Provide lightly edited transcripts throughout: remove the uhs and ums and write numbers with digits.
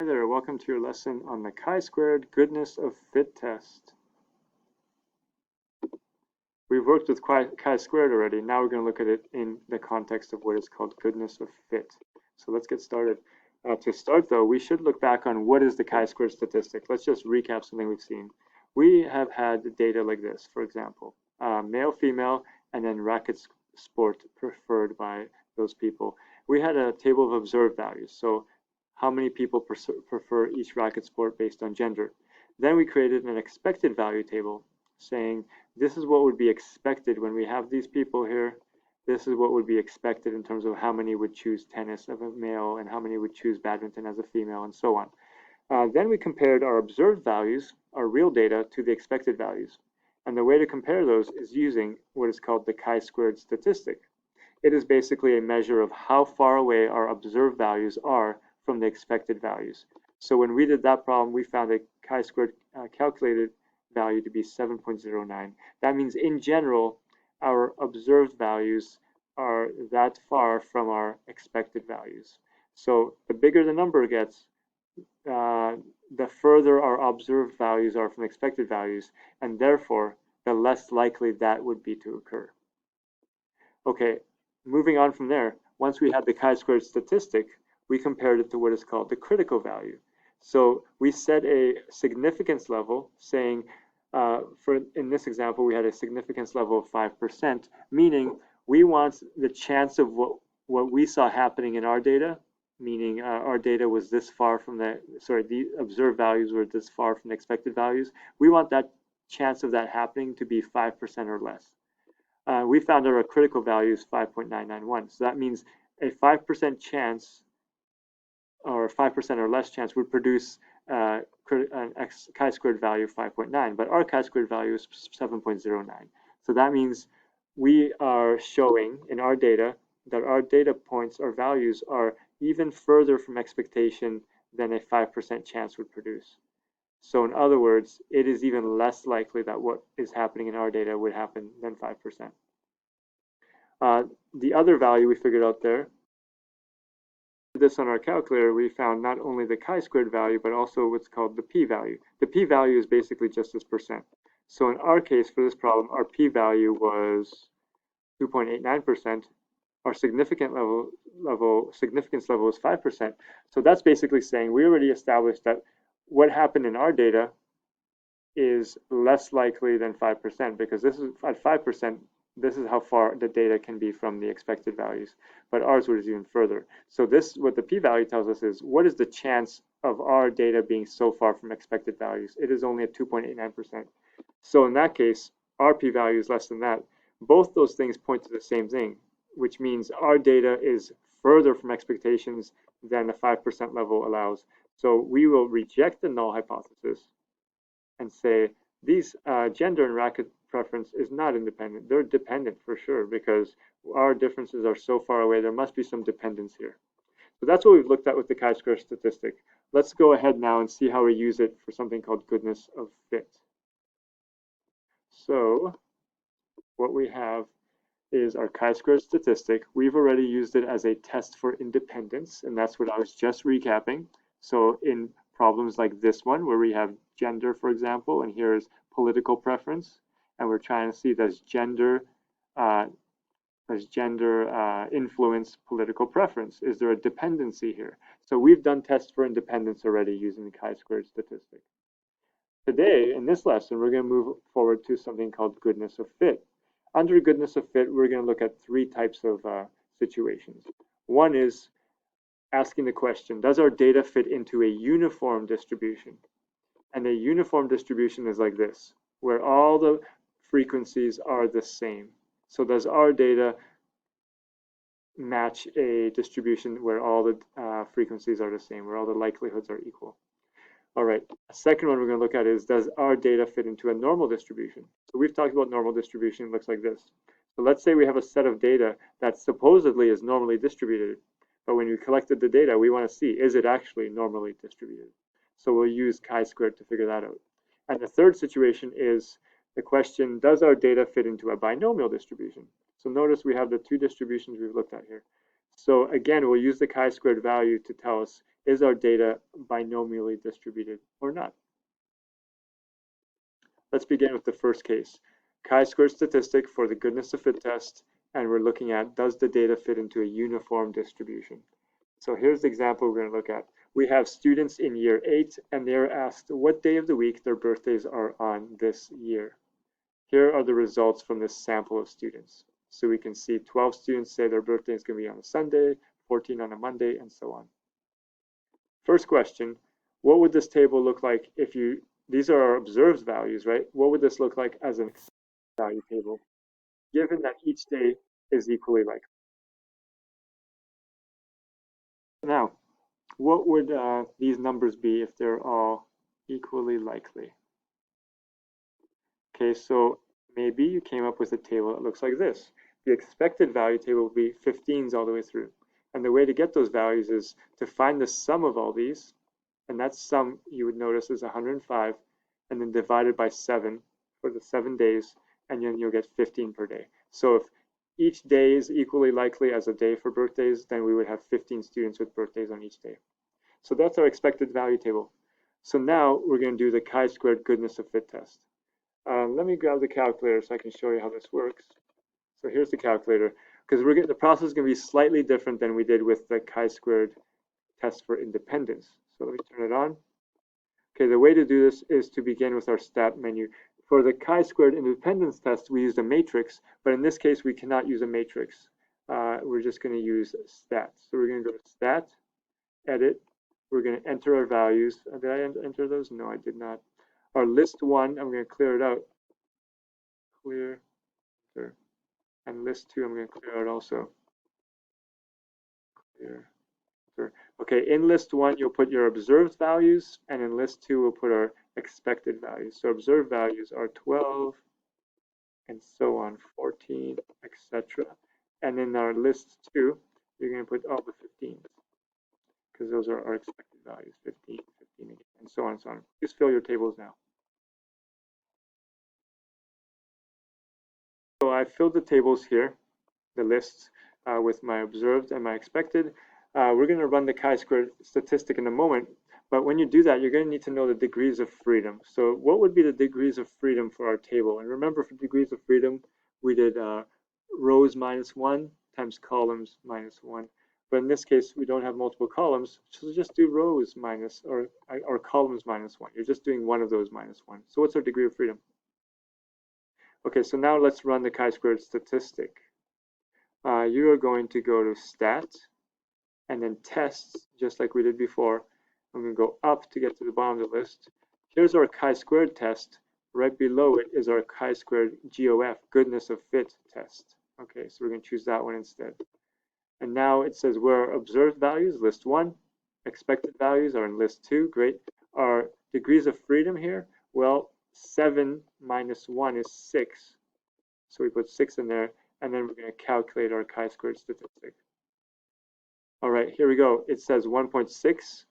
Hi there, welcome to your lesson on the chi-squared goodness of fit test. We've worked with chi-squared already. Now we're going to look at it in the context of what is called goodness of fit. So let's get started. To start though, we should look back on what is the chi-squared statistic. Let's just recap something we've seen. We have had data like this, for example, male, female, and then racket sport preferred by those people. We had a table of observed values. So how many people prefer each racket sport based on gender. Then we created an expected value table saying this is what would be expected when we have these people here. This is what would be expected in terms of how many would choose tennis as a male and how many would choose badminton as a female and so on. Then we compared our observed values, our real data, to the expected values. And the way to compare those is using what is called the chi-squared statistic. It is basically a measure of how far away our observed values are from the expected values. So when we did that problem, we found a chi-squared calculated value to be 7.09. That means in general, our observed values are that far from our expected values. So the bigger the number gets, the further our observed values are from expected values, and therefore the less likely that would be to occur. Okay, moving on from there, once we had the chi-squared statistic, we compared it to what is called the critical value. So we set a significance level saying, in this example, we had a significance level of 5%, meaning we want the chance of what we saw happening in our data, meaning our data was this far from the observed values were this far from the expected values. We want that chance of that happening to be 5% or less. We found our critical value is 5.991. So that means a 5% chance or 5% or less chance would produce an chi-squared value of 5.9, but our chi-squared value is 7.09. So that means we are showing in our data that our data points or values are even further from expectation than a 5% chance would produce. So in other words, it is even less likely that what is happening in our data would happen than 5%. The other value we figured out there, this on our calculator, we found not only the chi-squared value, but also what's called the p-value. The p-value is basically just this percent. So in our case, for this problem, our p-value was 2.89%. Our significance level is 5%. So that's basically saying we already established that what happened in our data is less likely than 5%, because this is at 5%, this is how far the data can be from the expected values, but ours was even further. So this, what the p-value tells us is, what is the chance of our data being so far from expected values? It is only at 2.89%. So in that case, our p-value is less than that. Both those things point to the same thing, which means our data is further from expectations than the 5% level allows. So we will reject the null hypothesis and say these gender and racket preference is not independent. They're dependent for sure, because our differences are so far away. There must be some dependence here. So that's what we've looked at with the chi-square statistic. Let's go ahead now and see how we use it for something called goodness of fit. So what we have is our chi-square statistic. We've already used it as a test for independence, and that's what I was just recapping. So in problems like this one, where we have gender, for example, and here's political preference, and we're trying to see does gender influence political preference? Is there a dependency here? So we've done tests for independence already using the chi-squared statistic. Today, in this lesson, we're going to move forward to something called goodness of fit. Under goodness of fit, we're going to look at three types of situations. One is asking the question, does our data fit into a uniform distribution? And a uniform distribution is like this, where all the frequencies are the same. So does our data match a distribution where all the frequencies are the same, where all the likelihoods are equal? All right, a second one we're going to look at is, does our data fit into a normal distribution? So we've talked about normal distribution. It looks like this. So let's say we have a set of data that supposedly is normally distributed, but when we collected the data, we want to see, is it actually normally distributed? So we'll use chi-squared to figure that out. And the third situation is the question, does our data fit into a binomial distribution? So notice we have the two distributions we've looked at here. So again, we'll use the chi-squared value to tell us, is our data binomially distributed or not? Let's begin with the first case. Chi-squared statistic for the goodness of fit test, and we're looking at, does the data fit into a uniform distribution? So here's the example we're going to look at. We have students in year 8, and they're asked what day of the week their birthdays are on this year. Here are the results from this sample of students. So we can see 12 students say their birthday is going to be on a Sunday, 14 on a Monday, and so on. First question, what would this table look like if these are our observed values, right? What would this look like as a value table, given that each day is equally likely? Now, what would these numbers be if they're all equally likely? Okay, so maybe you came up with a table that looks like this. The expected value table will be 15s all the way through. And the way to get those values is to find the sum of all these, and that sum you would notice is 105, and then divided by 7 for the 7 days, and then you'll get 15 per day. So if each day is equally likely as a day for birthdays, then we would have 15 students with birthdays on each day. So that's our expected value table. So now we're going to do the chi-squared goodness of fit test. Let me grab the calculator so I can show you how this works. So here's the calculator, because the process is going to be slightly different than we did with the chi-squared test for independence. So let me turn it on. Okay, the way to do this is to begin with our stat menu. For the chi-squared independence test, we used a matrix, but in this case, we cannot use a matrix. We're just going to use stat. So we're going to go to stat, edit. We're going to enter our values. Did I enter those? No, I did not. Our list 1, I'm going to clear it out. Clear, enter. And list 2, I'm going to clear out also. Clear, enter. Okay, in list 1, you'll put your observed values, and in list 2, we'll put our expected values. So observed values are 12, and so on, 14, etc. And in our list 2, you're going to put all the 15s, because those are our expected values, 15, 15 again, and so on and so on. Just fill your tables now. So I filled the tables here, the lists, with my observed and my expected. We're going to run the chi-squared statistic in a moment, but when you do that, you're going to need to know the degrees of freedom. So what would be the degrees of freedom for our table? And remember, for degrees of freedom, we did rows -1 times columns -1. But in this case, we don't have multiple columns, so just do rows minus, or columns -1. You're just doing one of those -1. So what's our degree of freedom? Okay, so now let's run the chi-squared statistic. You are going to go to stat, and then tests, just like we did before. I'm going to go up to get to the bottom of the list. Here's our chi-squared test. Right below it is our chi-squared GOF, goodness of fit test. Okay, so we're going to choose that one instead. And now it says where our observed values, list 1. Expected values are in list 2. Great. Our degrees of freedom here, well, 7 minus 1 is 6. So we put 6 in there, and then we're going to calculate our chi-squared statistic. All right, here we go. It says 1.6,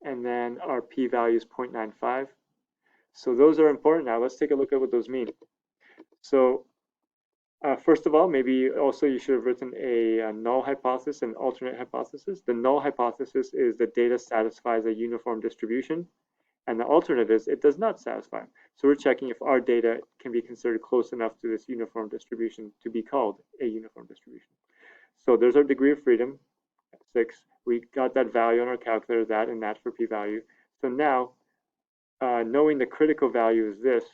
and then our p-value is 0.95. So those are important. Now let's take a look at what those mean. So first of all, maybe also you should have written a null hypothesis and alternate hypothesis. The null hypothesis is the data satisfies a uniform distribution, and the alternate is it does not satisfy. So we're checking if our data can be considered close enough to this uniform distribution to be called a uniform distribution. So there's our degree of freedom, 6. We got that value on our calculator, that and that for p-value. So now, knowing the critical value is this,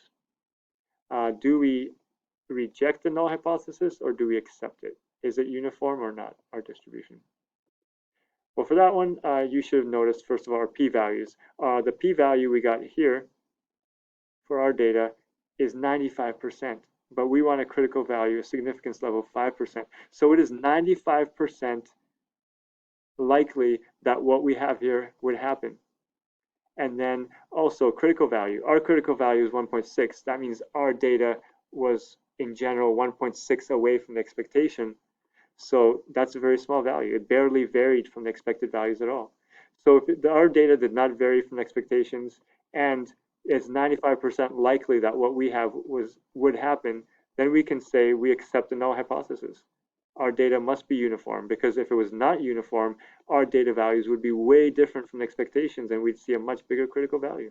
do we reject the null hypothesis or do we accept it? Is it uniform or not, our distribution? Well, for that one, you should have noticed, first of all, our p-values. The p-value we got here for our data is 95%, but we want a critical value, a significance level of 5%. So it is 95% likely that what we have here would happen. And then also critical value. Our critical value is 1.6. That means our data was in general 1.6 away from the expectation. So that's a very small value. It barely varied from the expected values at all. So if our data did not vary from expectations and it's 95% likely that what we have would happen, then we can say we accept the null hypothesis. our data must be uniform, because if it was not uniform, our data values would be way different from expectations and we'd see a much bigger critical value.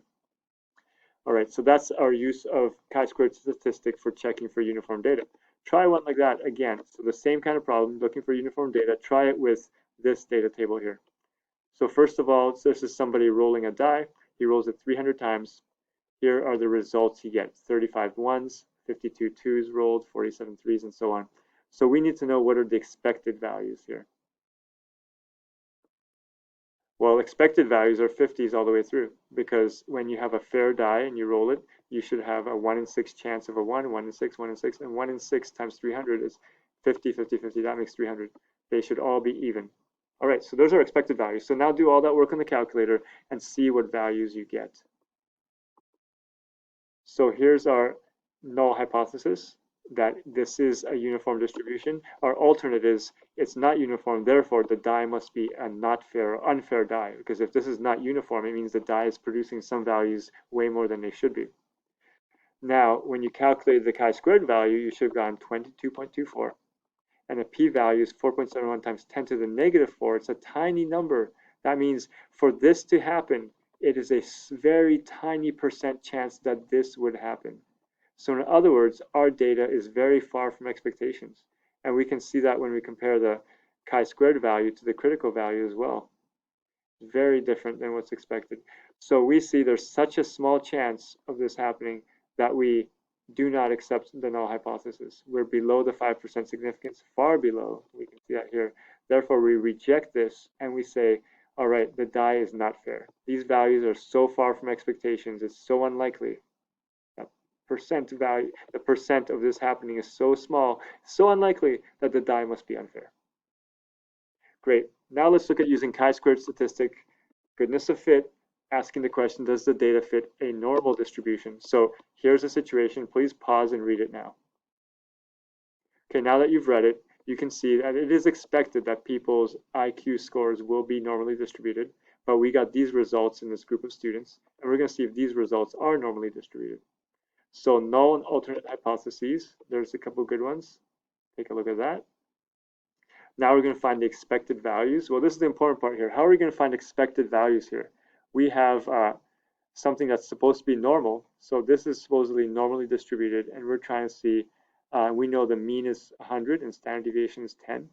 All right, so that's our use of chi-squared statistic for checking for uniform data. Try one like that again. So the same kind of problem, looking for uniform data, try it with this data table here. So first of all, this is somebody rolling a die. He rolls it 300 times. Here are the results he gets: 35 ones, 52 twos rolled, 47 threes, and so on. So we need to know what are the expected values here. Well, expected values are 50s all the way through, because when you have a fair die and you roll it, you should have a 1 in 6 chance of a 1, 1 in 6, 1 in 6, and 1 in 6 times 300 is 50, 50, 50. That makes 300. They should all be even. All right, so those are expected values. So now do all that work on the calculator and see what values you get. So here's our null hypothesis, that this is a uniform distribution. Our alternate is it's not uniform, therefore the die must be a not fair or unfair die, because if this is not uniform, it means the die is producing some values way more than they should be. Now, when you calculate the chi-squared value, you should have gotten 22.24, and the p-value is 4.71 times 10 to the negative 4. It's a tiny number. That means for this to happen, it is a very tiny % chance that this would happen. So in other words, our data is very far from expectations. And we can see that when we compare the chi-squared value to the critical value as well. Very different than what's expected. So we see there's such a small chance of this happening that we do not accept the null hypothesis. We're below the 5% significance, far below. We can see that here. Therefore, we reject this and we say, all right, the die is not fair. These values are so far from expectations, it's so unlikely. Percent value, the percent of this happening is so small, so unlikely that the die must be unfair. Great. Now let's look at using chi-squared statistic, goodness of fit, asking the question, does the data fit a normal distribution? So here's a situation. Please pause and read it now. Okay, now that you've read it, you can see that it is expected that people's IQ scores will be normally distributed, but we got these results in this group of students, and we're going to see if these results are normally distributed. So null and alternate hypotheses, there's a couple good ones. Take a look at that. Now we're going to find the expected values. Well, this is the important part here. How are we going to find expected values here? We have something that's supposed to be normal. So this is supposedly normally distributed, and we're trying to see, we know the mean is 100 and standard deviation is 10.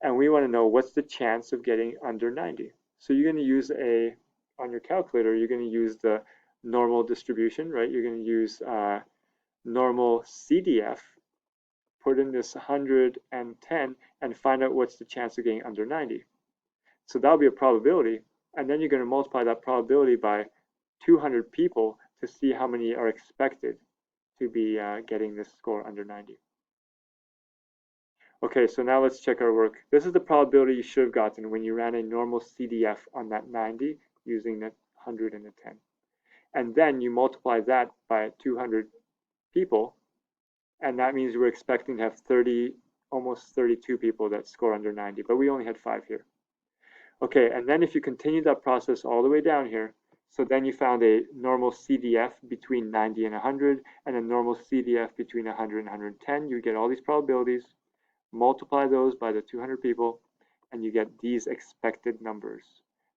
And we want to know what's the chance of getting under 90. So you're going to use on your calculator, you're going to use the normal distribution, right? You're going to use normal CDF, put in this 110, and find out what's the chance of getting under 90. So that'll be a probability, and then you're going to multiply that probability by 200 people to see how many are expected to be getting this score under 90. Okay, so now let's check our work. This is the probability you should have gotten when you ran a normal CDF on that 90 using that 100 and the 10. And then you multiply that by 200 people, and that means we're expecting to have almost 32 people that score under 90, but we only had 5 here. Okay, and then if you continue that process all the way down here, so then you found a normal CDF between 90 and 100, and a normal CDF between 100 and 110, you get all these probabilities, multiply those by the 200 people, and you get these expected numbers.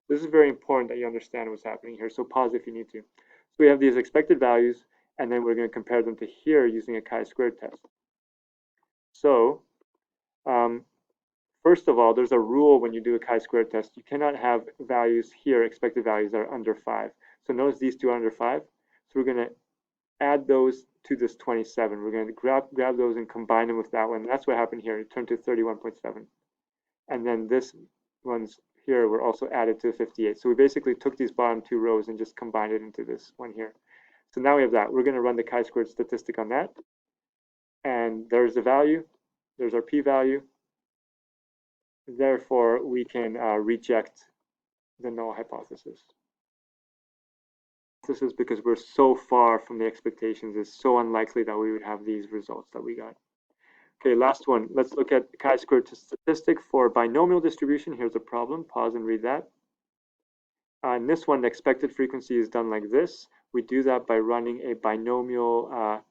This is very important that you understand what's happening here, so pause if you need to. So we have these expected values, and then we're going to compare them to here using a chi-squared test. So first of all, there's a rule when you do a chi-squared test. You cannot have values here, expected values that are under 5. So notice these two are under 5. So we're going to add those to this 27. We're going to grab those and combine them with that one. That's what happened here. It turned to 31.7. And then this one's here were also added to 58. So we basically took these bottom 2 rows and just combined it into this one here. So now we have that. We're going to run the chi-squared statistic on that. And there's the value. There's our p-value. Therefore, we can reject the null hypothesis. This is because we're so far from the expectations. It's so unlikely that we would have these results that we got. Okay, last one. Let's look at chi-squared statistic for binomial distribution. Here's a problem. Pause and read that. In this one, the expected frequency is done like this. We do that by running a binomial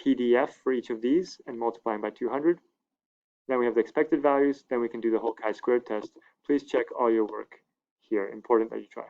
PDF for each of these and multiplying by 200. Then we have the expected values. Then we can do the whole chi-squared test. Please check all your work here. Important that you try.